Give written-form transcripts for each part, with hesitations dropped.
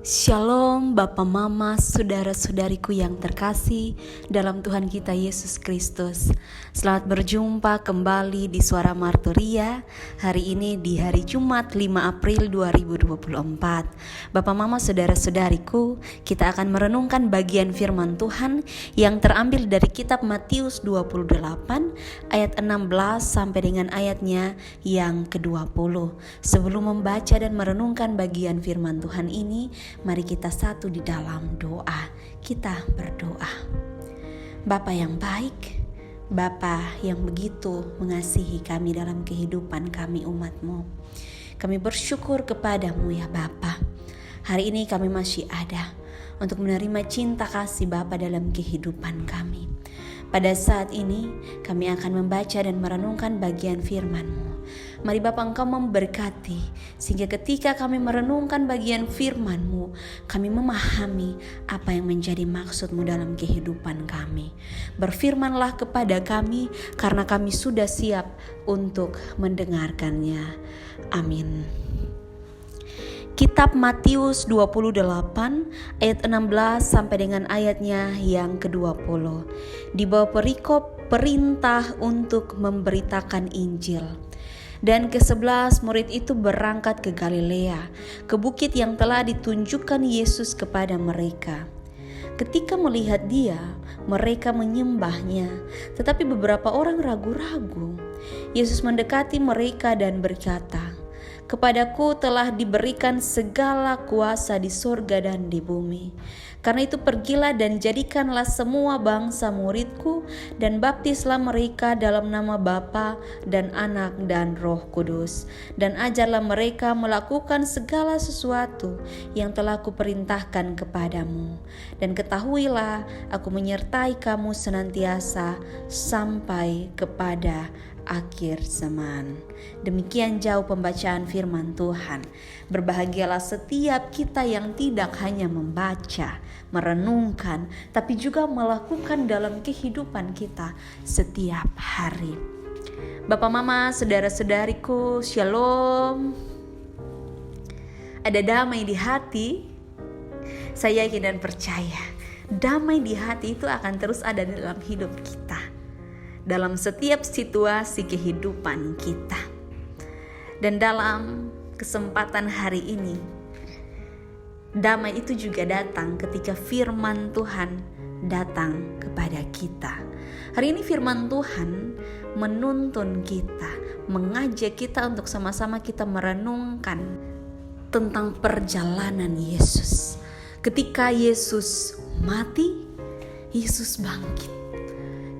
Shalom Bapak Mama, saudara-saudariku yang terkasih dalam Tuhan kita Yesus Kristus. Selamat berjumpa kembali di Suara Marturia. Hari ini di hari Jumat 5 April 2024. Bapak Mama, saudara-saudariku, kita akan merenungkan bagian firman Tuhan yang terambil dari kitab Matius 28 ayat 16 sampai dengan ayatnya yang ke-20. Sebelum membaca dan merenungkan bagian firman Tuhan ini, mari kita satu di dalam doa. Kita berdoa. Bapa yang baik, Bapa yang begitu mengasihi kami dalam kehidupan kami umat-Mu. Kami bersyukur kepadamu ya Bapa. Hari ini kami masih ada untuk menerima cinta kasih Bapa dalam kehidupan kami. Pada saat ini kami akan membaca dan merenungkan bagian firman-Mu. Mari Bapa Engkau memberkati, sehingga ketika kami merenungkan bagian firman-Mu, kami memahami apa yang menjadi maksud-Mu dalam kehidupan kami. Berfirmanlah kepada kami, karena kami sudah siap untuk mendengarkannya. Amin. Kitab Matius 28 ayat 16 sampai dengan ayatnya yang ke-20. Di bawah perikop perintah untuk memberitakan Injil. Dan ke-11 murid itu berangkat ke Galilea, ke bukit yang telah ditunjukkan Yesus kepada mereka. Ketika melihat Dia, mereka menyembahnya, tetapi beberapa orang ragu-ragu. Yesus mendekati mereka dan berkata, "Kepadaku telah diberikan segala kuasa di sorga dan di bumi. Karena itu pergilah dan jadikanlah semua bangsa muridku dan baptislah mereka dalam nama Bapa dan Anak dan Roh Kudus. Dan ajarlah mereka melakukan segala sesuatu yang telah kuperintahkan kepadamu. Dan ketahuilah aku menyertai kamu senantiasa sampai kepada akhir zaman." Demikian jauh pembacaan firman Tuhan. Berbahagialah setiap kita yang tidak hanya membaca, merenungkan, tapi juga melakukan dalam kehidupan kita setiap hari. Bapak Mama, saudara-saudariku, Shalom. Ada damai di hati? Saya yakin dan percaya, damai di hati itu akan terus ada dalam hidup kita, dalam setiap situasi kehidupan kita. Dan dalam kesempatan hari ini, damai itu juga datang ketika firman Tuhan datang kepada kita. Hari ini firman Tuhan menuntun kita, mengajak kita untuk sama-sama kita merenungkan tentang perjalanan Yesus. Ketika Yesus mati, Yesus bangkit.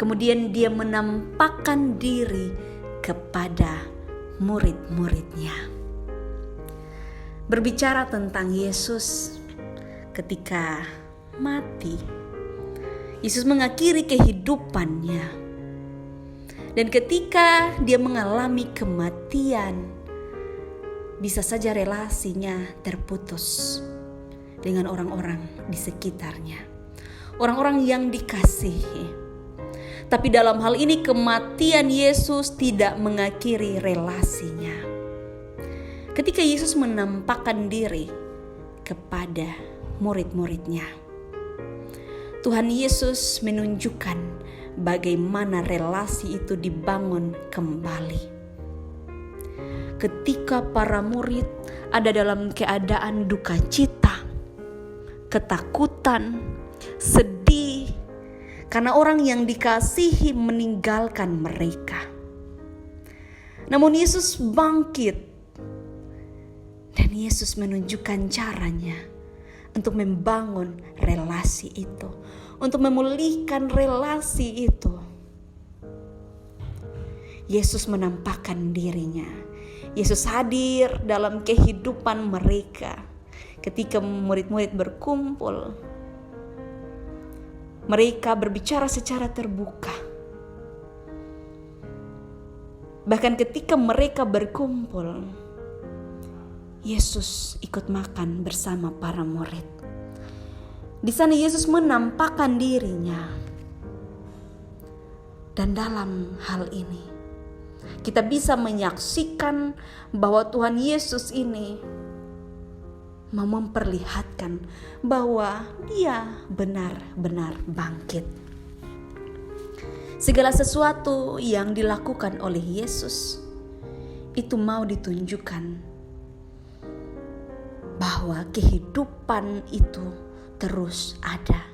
Kemudian Dia menampakkan diri kepada murid-muridnya. Berbicara tentang Yesus ketika mati, Yesus mengakhiri kehidupannya. Dan ketika Dia mengalami kematian, bisa saja relasinya terputus dengan orang-orang di sekitarnya, orang-orang yang dikasihi. Tapi dalam hal ini kematian Yesus tidak mengakhiri relasinya. Ketika Yesus menampakkan diri kepada murid-muridnya, Tuhan Yesus menunjukkan bagaimana relasi itu dibangun kembali. Ketika para murid ada dalam keadaan duka cita, ketakutan, sedih, karena orang yang dikasihi meninggalkan mereka. Namun Yesus bangkit, dan Yesus menunjukkan caranya untuk membangun relasi itu, untuk memulihkan relasi itu. Yesus menampakkan dirinya. Yesus hadir dalam kehidupan mereka. Ketika murid-murid berkumpul, mereka berbicara secara terbuka. Bahkan ketika mereka berkumpul, Yesus ikut makan bersama para murid. Di sana Yesus menampakkan dirinya. Dan dalam hal ini, kita bisa menyaksikan bahwa Tuhan Yesus ini mau memperlihatkan bahwa dia benar-benar bangkit. Segala sesuatu yang dilakukan oleh Yesus itu mau ditunjukkan bahwa kehidupan itu terus ada.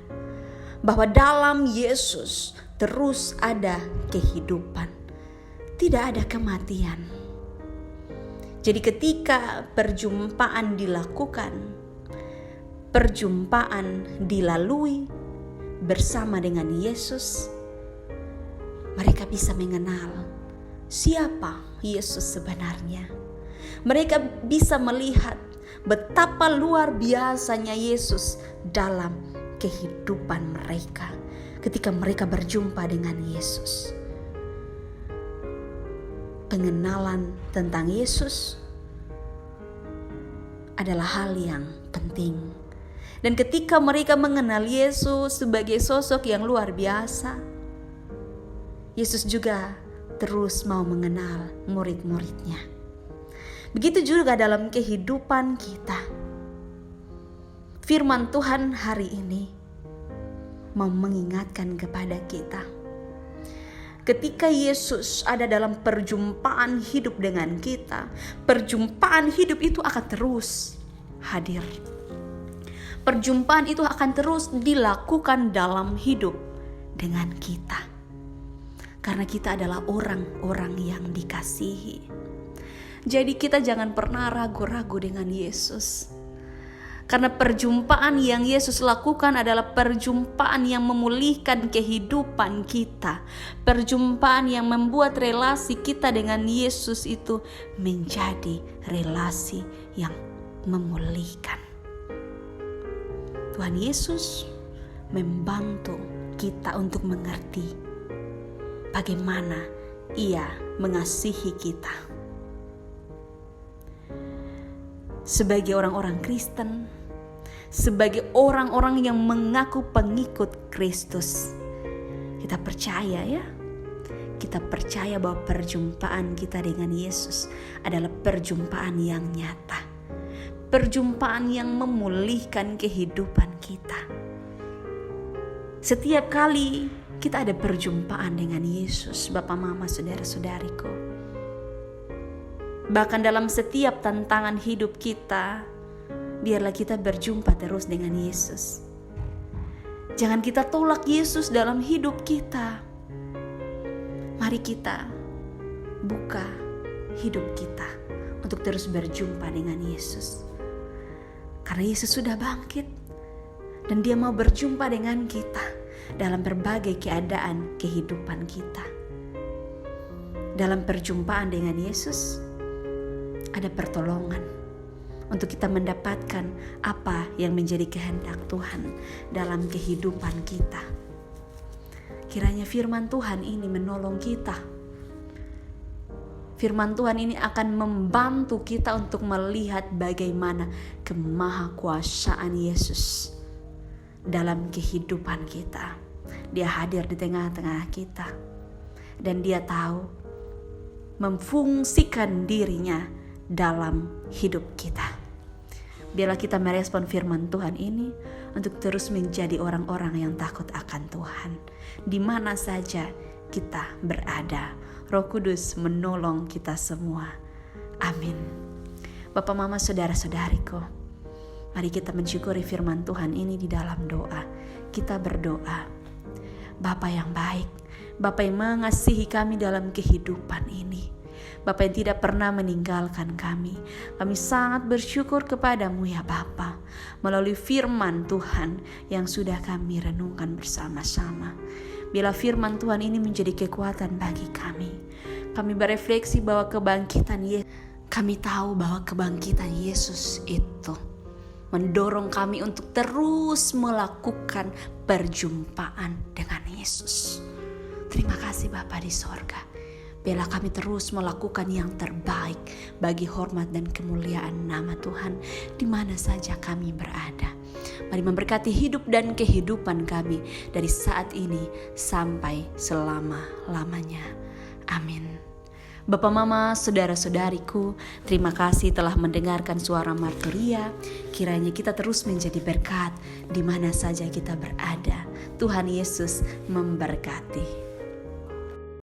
Bahwa dalam Yesus terus ada kehidupan. Tidak ada kematian. Jadi ketika perjumpaan dilakukan, perjumpaan dilalui bersama dengan Yesus, mereka bisa mengenal siapa Yesus sebenarnya. Mereka bisa melihat betapa luar biasanya Yesus dalam kehidupan mereka ketika mereka berjumpa dengan Yesus. Pengenalan tentang Yesus adalah hal yang penting. Dan ketika mereka mengenal Yesus sebagai sosok yang luar biasa, Yesus juga terus mau mengenal murid-muridnya. Begitu juga dalam kehidupan kita. Firman Tuhan hari ini mau mengingatkan kepada kita. Ketika Yesus ada dalam perjumpaan hidup dengan kita, perjumpaan hidup itu akan terus hadir. Perjumpaan itu akan terus dilakukan dalam hidup dengan kita. Karena kita adalah orang-orang yang dikasihi. Jadi kita jangan pernah ragu-ragu dengan Yesus. Karena perjumpaan yang Yesus lakukan adalah perjumpaan yang memulihkan kehidupan kita. Perjumpaan yang membuat relasi kita dengan Yesus itu menjadi relasi yang memulihkan. Tuhan Yesus membantu kita untuk mengerti bagaimana Ia mengasihi kita. Sebagai orang-orang Kristen, sebagai orang-orang yang mengaku pengikut Kristus, kita percaya ya, kita percaya bahwa perjumpaan kita dengan Yesus adalah perjumpaan yang nyata, perjumpaan yang memulihkan kehidupan kita. Setiap kali kita ada perjumpaan dengan Yesus, Bapak, Mama, saudara-saudariku. Bahkan dalam setiap tantangan hidup kita, biarlah kita berjumpa terus dengan Yesus. Jangan kita tolak Yesus dalam hidup kita. Mari kita buka hidup kita untuk terus berjumpa dengan Yesus. Karena Yesus sudah bangkit dan Dia mau berjumpa dengan kita dalam berbagai keadaan kehidupan kita. Dalam perjumpaan dengan Yesus ada pertolongan untuk kita mendapatkan apa yang menjadi kehendak Tuhan dalam kehidupan kita. Kiranya firman Tuhan ini menolong kita. Firman Tuhan ini akan membantu kita untuk melihat bagaimana kemahakuasaan Yesus dalam kehidupan kita. Dia hadir di tengah-tengah kita. Dan Dia tahu memfungsikan dirinya dalam hidup kita. Biarlah kita merespon firman Tuhan ini untuk terus menjadi orang-orang yang takut akan Tuhan. Di mana saja kita berada, Roh Kudus menolong kita semua. Amin. Bapak, Mama, saudara-saudariku, mari kita mensyukuri firman Tuhan ini di dalam doa. Kita berdoa. Bapa yang baik, Bapa yang mengasihi kami dalam kehidupan ini, Bapa yang tidak pernah meninggalkan kami. Kami sangat bersyukur kepadamu ya Bapa, melalui firman Tuhan yang sudah kami renungkan bersama-sama. Bila firman Tuhan ini menjadi kekuatan bagi kami. Kami berefleksi bahwa kami tahu bahwa kebangkitan Yesus itu mendorong kami untuk terus melakukan perjumpaan dengan Yesus. Terima kasih Bapa di sorga. Biarlah kami terus melakukan yang terbaik bagi hormat dan kemuliaan nama Tuhan di mana saja kami berada. Mari memberkati hidup dan kehidupan kami dari saat ini sampai selama-lamanya. Amin. Bapak Mama, saudara-saudariku, terima kasih telah mendengarkan suara Marturia. Kiranya kita terus menjadi berkat di mana saja kita berada. Tuhan Yesus memberkati.